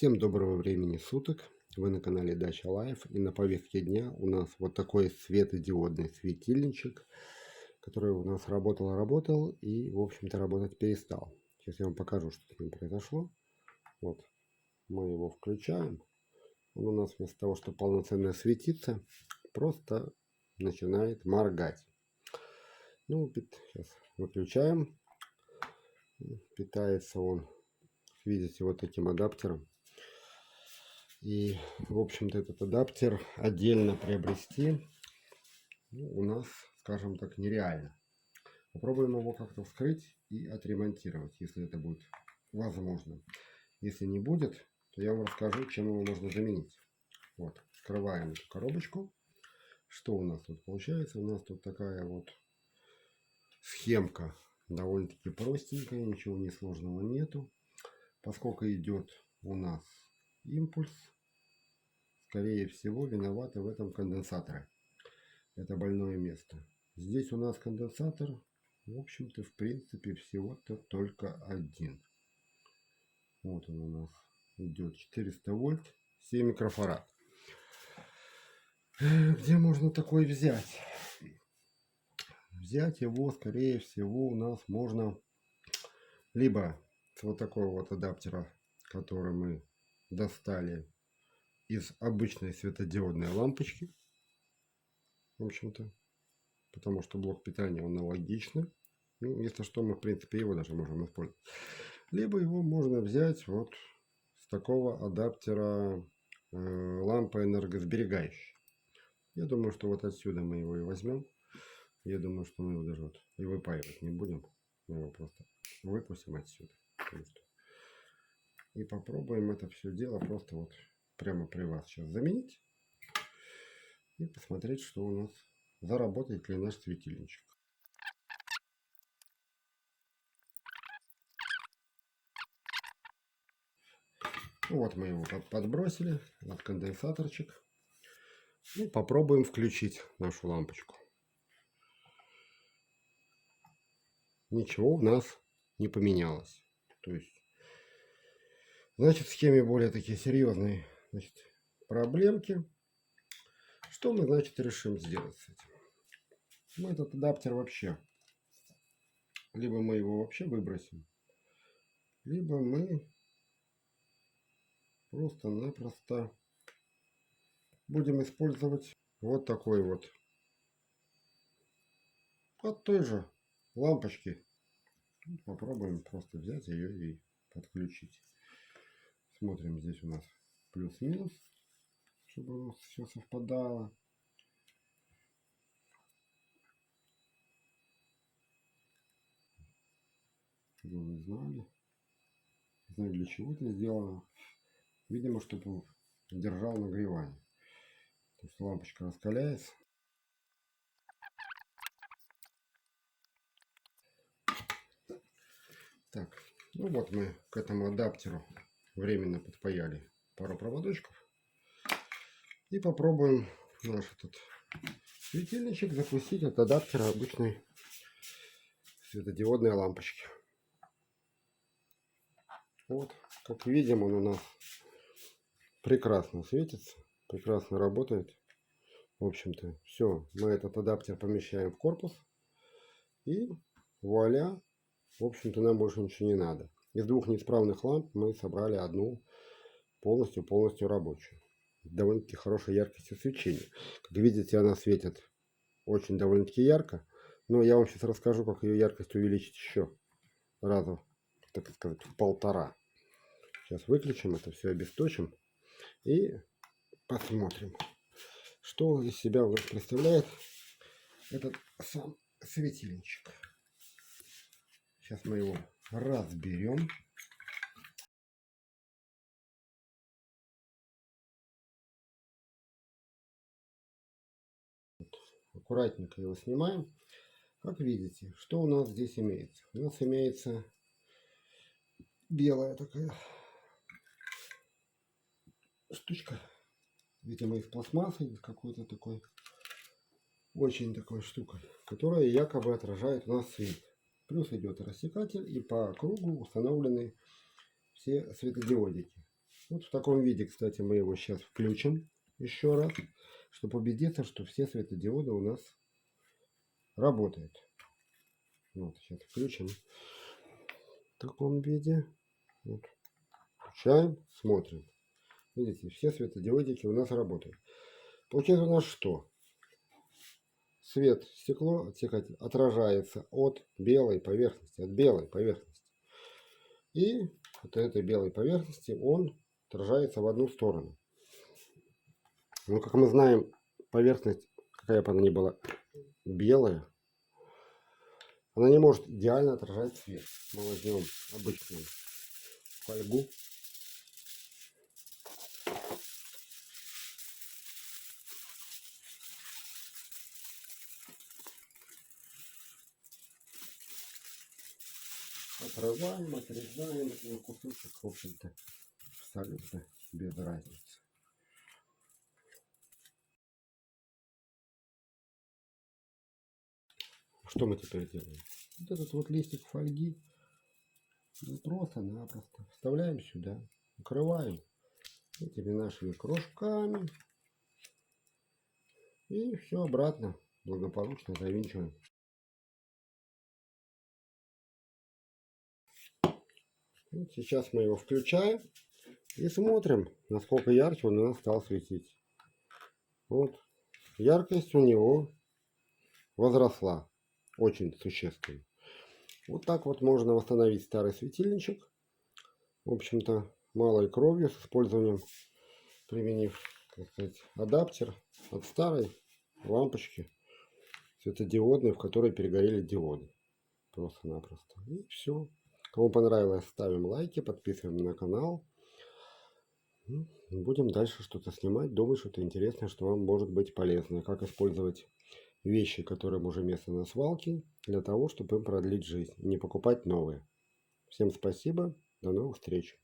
Всем доброго времени суток. Вы на канале Дача Лайф. И на повестке дня у нас вот такой светодиодный светильничек, который у нас работал и, в общем-то, работать перестал. Сейчас я вам покажу, что с ним произошло. Вот, мы его включаем. Он у нас вместо того, чтобы полноценно светиться, просто начинает моргать. Ну, сейчас выключаем. Питается он, видите, вот таким адаптером. И, в общем-то, этот адаптер отдельно приобрести у нас, скажем так, нереально. Попробуем его как-то вскрыть и отремонтировать, если это будет возможно. Если не будет, то я вам расскажу, чем его можно заменить. Вот, вскрываем эту коробочку. Что у нас тут получается? У нас тут такая вот схемка, довольно-таки простенькая, ничего несложного нету. Поскольку идет у нас импульс, скорее всего, виноваты в этом конденсаторы. Это больное место. Здесь у нас конденсатор, в общем-то, в принципе, всего-то только один. Вот он у нас идет 400 вольт, 7 микрофарад. Где можно такой взять? Взять его, скорее всего, у нас можно либо с вот такого вот адаптера, который мы достали из обычной светодиодной лампочки. В общем-то, потому что блок питания он аналогичный. Ну, если что, мы, в принципе, его даже можем использовать. Либо его можно взять вот с такого адаптера лампа энергосберегающая. Я думаю, что вот отсюда мы его и возьмем. Я думаю, что мы его даже вот и выпаивать не будем. Мы его просто выпустим отсюда. И попробуем это все дело просто вот прямо при вас сейчас заменить. И посмотреть, что у нас заработает ли наш светильничек. Вот мы его подбросили, от конденсаторчик. И попробуем включить нашу лампочку. Ничего у нас не поменялось. То есть, значит, в схеме более такие серьезные, значит, проблемки. Что мы, значит, решим сделать с этим? Мы этот адаптер вообще, либо мы его вообще выбросим, либо мы просто-напросто будем использовать вот такой вот от той же лампочки. Попробуем просто взять ее и подключить. Смотрим, здесь у нас плюс-минус, чтобы у нас все совпадало. Чтобы вы знали. Не знаю, для чего это сделано. Видимо, чтобы он держал нагревание. То есть лампочка раскаляется. Так, ну вот мы к этому адаптеру временно подпаяли пару проводочков. И попробуем наш этот светильничек запустить от адаптера обычной светодиодной лампочки. Вот, как видим, он у нас прекрасно светится, прекрасно работает. В общем-то, все, мы этот адаптер помещаем в корпус. И вуаля, в общем-то, нам больше ничего не надо. Из двух неисправных ламп мы собрали одну полностью рабочую. Довольно-таки хорошей яркостью свечения. Как видите, она светит очень довольно-таки ярко. Но я вам сейчас расскажу, как ее яркость увеличить еще раза, так сказать, в полтора. Сейчас выключим это все, обесточим и посмотрим, что из себя у нас представляет этот сам светильничек. Сейчас мы его разберем. Аккуратненько его снимаем. Как видите, что у нас здесь имеется? У нас имеется белая такая штучка, видимо, из пластмассы, из какой-то такой, очень такой штукой, которая якобы отражает у нас свет. Плюс идет рассекатель, и по кругу установлены все светодиодики. Вот в таком виде, кстати, мы его сейчас включим еще раз, чтобы убедиться, что все светодиоды у нас работают. Вот, сейчас включим в таком виде. Вот. Включаем, смотрим. Видите, все светодиодики у нас работают. Получается у нас что? Свет, стекло отражается от белой поверхности, И от этой белой поверхности он отражается в одну сторону. Но, как мы знаем, поверхность, какая бы она ни была белая, она не может идеально отражать свет. Мы возьмем обычную фольгу. Отрываем, отрезаем на кусочек, в общем-то, абсолютно без разницы. Что мы теперь делаем? Вот этот вот листик фольги просто-напросто вставляем сюда, накрываем этими нашими кружками и все обратно благополучно завинчиваем. Вот сейчас мы его включаем и смотрим, насколько ярче он у нас стал светить. Вот яркость у него возросла очень существенно. Вот так вот можно восстановить старый светильничек. В общем-то, малой кровью, с использованием, применив, так сказать, адаптер от старой лампочки светодиодной, в которой перегорели диоды. Просто-напросто. И все. Кому понравилось, ставим лайки, подписываем на канал. Будем дальше что-то снимать. Думаю, что-то интересное, что вам может быть полезно. Как использовать вещи, которые уже место на свалке, для того, чтобы им продлить жизнь. Не покупать новые. Всем спасибо. До новых встреч.